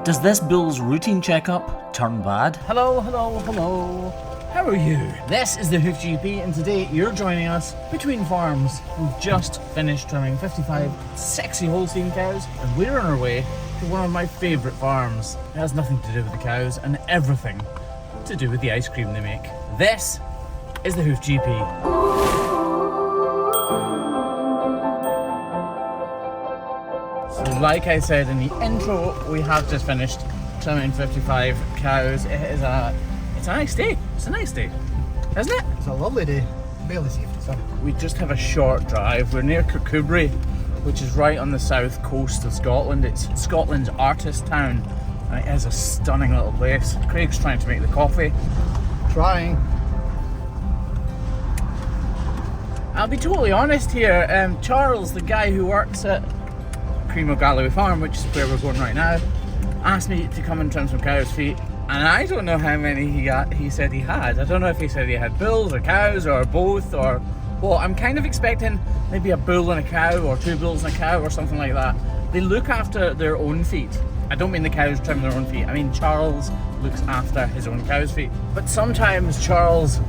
Does this bull's routine checkup turn bad? Hello, hello, hello. How are you? This is the Hoof GP, and today you're joining us between farms. We've just finished trimming 55 sexy Holstein cows, and we're on our way to one of my favourite farms. It has nothing to do with the cows and everything to do with the ice cream they make. This is the Hoof GP. So like I said in the intro, we have just finished trimming 55 cows. It's a nice day. It's a nice day, isn't it? It's a lovely day. Barely safe to sun. We just have a short drive. We're near Kirkcudbright, which is right on the south coast of Scotland. It's Scotland's artist town, and it is a stunning little place. Craig's trying to make the coffee. Trying. I'll be totally honest here. Charles, the guy who works at Creamo Galloway Farm, which is where we're going right now, asked me to come and trim some cows' feet, and I don't know how many he said he had. I don't know if he said he had bulls or cows or both, or well, I'm kind of expecting maybe a bull and a cow, or two bulls and a cow, or something like that. They look after their own feet. I don't mean the cows trim their own feet. I mean Charles looks after his own cow's feet. But sometimes Charles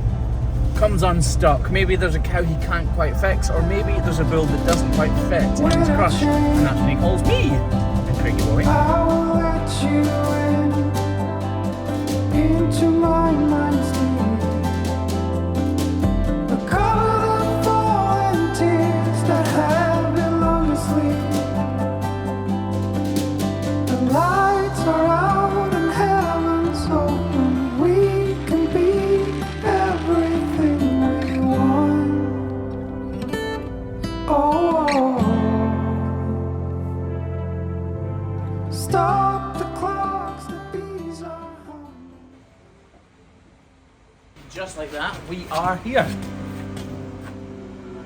comes unstuck. Maybe there's a cow he can't quite fix, or maybe there's a bull that doesn't quite fit in his crush, and that's when he calls me, and Craigie boy. I'll let you into my mind's deep. Cover the fallen tears that have been long asleep. The lights are out and heaven's open. We can be everything we want. Oh, stop the clocks, the bees are home. Just like that, we are here.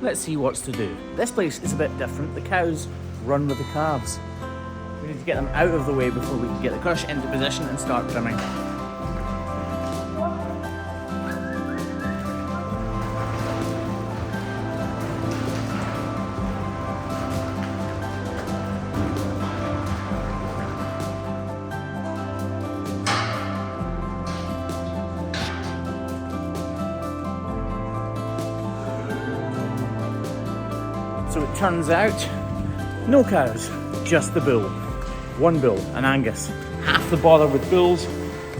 Let's see what's to do. This place is a bit different. The cows run with the calves. We need to get them out of the way before we can get the crush into position and start trimming. So it turns out, no cows, just the bull. One bull, an Angus. Half the bother with bulls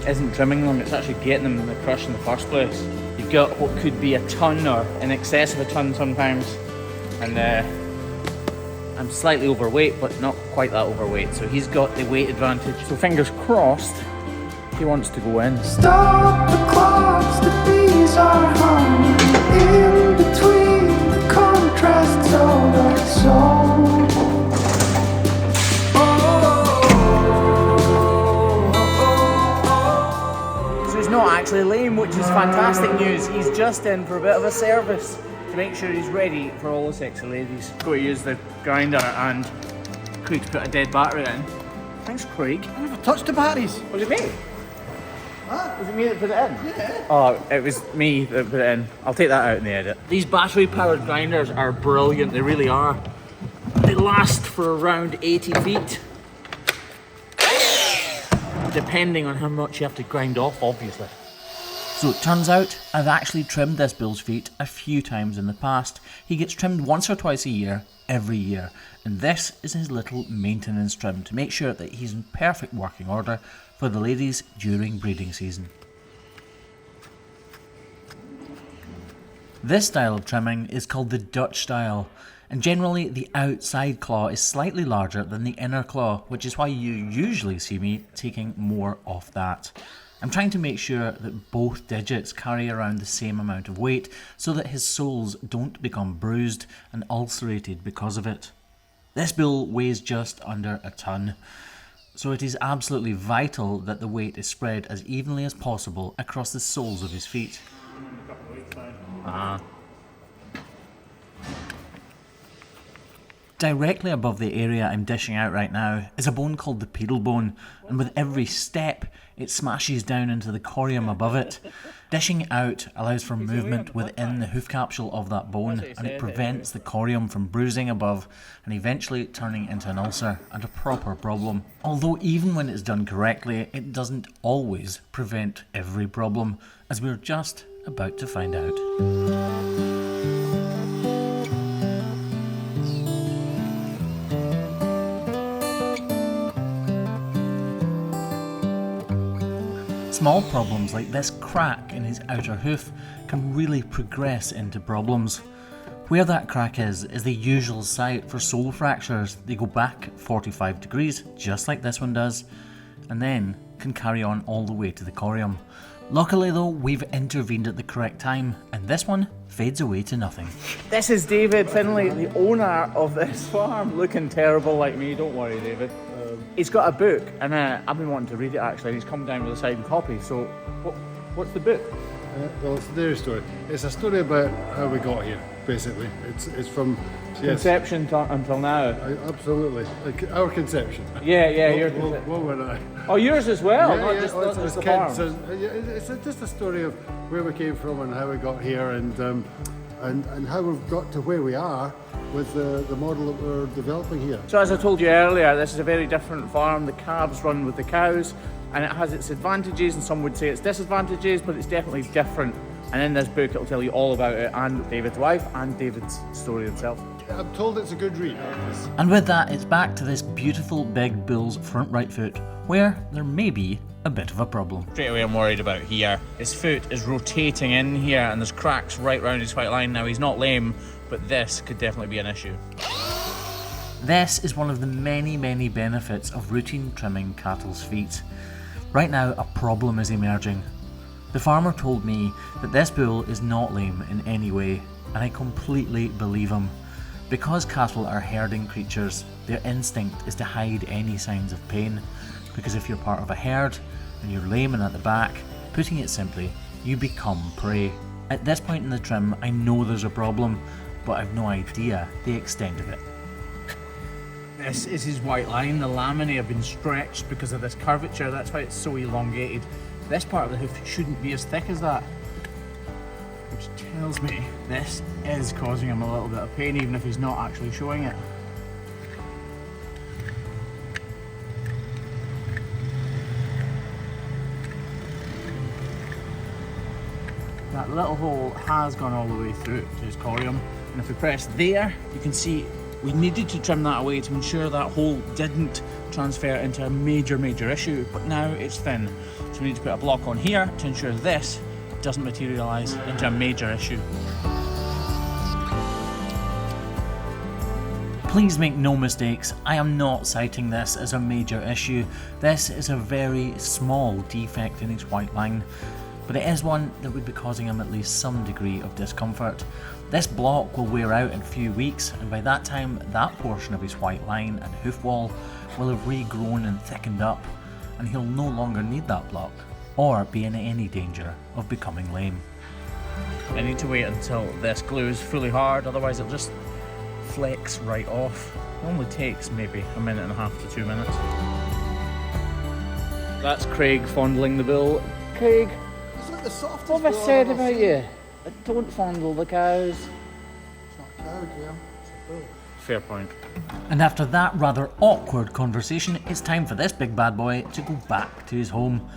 isn't trimming them, it's actually getting them in the crush in the first place. You've got what could be a ton, or in excess of a ton sometimes, and I'm slightly overweight, but not quite that overweight, so he's got the weight advantage. So fingers crossed, he wants to go in. Stop the clocks, the bees are humming. In between the contrasts of our soul. So he's not actually lame, which is fantastic news. He's just in for a bit of a service to make sure he's ready for all the sexy ladies. Go to use the grinder, and Craig's put a dead battery in. Thanks, Craig. I never touched the batteries. Was it me? Huh? Was it me that put it in? Yeah. Oh, it was me that put it in. I'll take that out in the edit. These battery-powered grinders are brilliant, they really are. They last for around 80 feet. Depending on how much you have to grind off, obviously. So it turns out, I've actually trimmed this bull's feet a few times in the past. He gets trimmed once or twice a year, every year. And this is his little maintenance trim to make sure that he's in perfect working order for the ladies during breeding season. This style of trimming is called the Dutch style, and generally the outside claw is slightly larger than the inner claw, which is why you usually see me taking more off that. I'm trying to make sure that both digits carry around the same amount of weight so that his soles don't become bruised and ulcerated because of it. This bull weighs just under a ton, so it is absolutely vital that the weight is spread as evenly as possible across the soles of his feet. Directly above the area I'm dishing out right now is a bone called the pedal bone, and with every step it smashes down into the corium above it. Dishing out allows for movement within the hoof capsule of that bone, and it prevents the corium from bruising above and eventually turning into an ulcer and a proper problem. Although even when it's done correctly, it doesn't always prevent every problem, as we're just about to find out. Small problems like this crack in his outer hoof can really progress into problems. Where that crack is the usual site for sole fractures. They go back 45 degrees, just like this one does, and then can carry on all the way to the corium. Luckily though, we've intervened at the correct time, and this one fades away to nothing. This is David Finlay, the owner of this farm, looking terrible like me. Don't worry, David. He's got a book, and I've been wanting to read it actually, and he's come down with a signed copy. So, what's the book? Well, it's a dairy story. It's a story about how we got here, basically. It's from Conception until now. Absolutely, like our conception. Yeah, your What were I? Oh, yours as well, Yeah, not yeah, just well, the it's farm. kids, it's just a story of where we came from and how we got here, and how we've got to where we are with the model that we're developing here. So as I told you earlier, this is a very different farm. The calves run with the cows, and it has its advantages, and some would say its disadvantages, but it's definitely different. And in this book, it'll tell you all about it, and David's wife, and David's story himself. I'm told it's a good read. And with that, it's back to this beautiful big bull's front right foot, where there may be a bit of a problem. Straight away I'm worried about here. His foot is rotating in here, and there's cracks right round his white line. Now he's not lame, but this could definitely be an issue. This is one of the many benefits of routine trimming cattle's feet. Right now, a problem is emerging. The farmer told me that this bull is not lame in any way, and I completely believe him. Because cattle are herding creatures, their instinct is to hide any signs of pain, because if you're part of a herd and you're lame and at the back, putting it simply, you become prey. At this point in the trim, I know there's a problem, but I've no idea the extent of it. This is his white line. The laminae have been stretched because of this curvature. That's why it's so elongated. This part of the hoof shouldn't be as thick as that, which tells me this is causing him a little bit of pain, even if he's not actually showing it. That little hole has gone all the way through to his corium, and if we press there, you can see we needed to trim that away to ensure that hole didn't transfer into a major issue, but now it's thin. So we need to put a block on here to ensure this doesn't materialise into a major issue. Please make no mistakes, I am not citing this as a major issue. This is a very small defect in his white line, but it is one that would be causing him at least some degree of discomfort. This block will wear out in a few weeks, and by that time that portion of his white line and hoof wall will have regrown and thickened up, and he'll no longer need that block or be in any danger of becoming lame. I need to wait until this glue is fully hard, otherwise it'll just flex right off. It only takes maybe a minute and a half to 2 minutes. That's Craig fondling the bull. Craig, It's like the softest what have I bull said I've ever about seen. you? Don't fondle the cows. It's not a cow, Graham. It's a bull. Fair point. And after that rather awkward conversation, it's time for this big bad boy to go back to his home.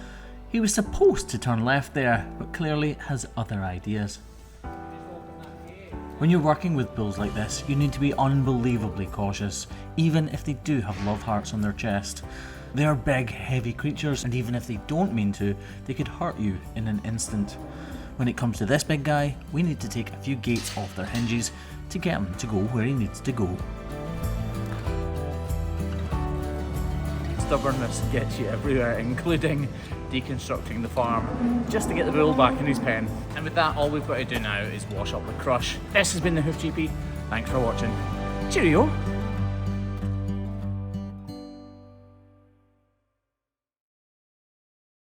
He was supposed to turn left there, but clearly has other ideas. When you're working with bulls like this, you need to be unbelievably cautious, even if they do have love hearts on their chest. They are big, heavy creatures, and even if they don't mean to, they could hurt you in an instant. When it comes to this big guy, we need to take a few gates off their hinges to get him to go where he needs to go. Stubbornness gets you everywhere, including deconstructing the farm, just to get the bull back in his pen. And with that, all we've got to do now is wash up the crush. This has been the Hoof GP. Thanks for watching. Cheerio!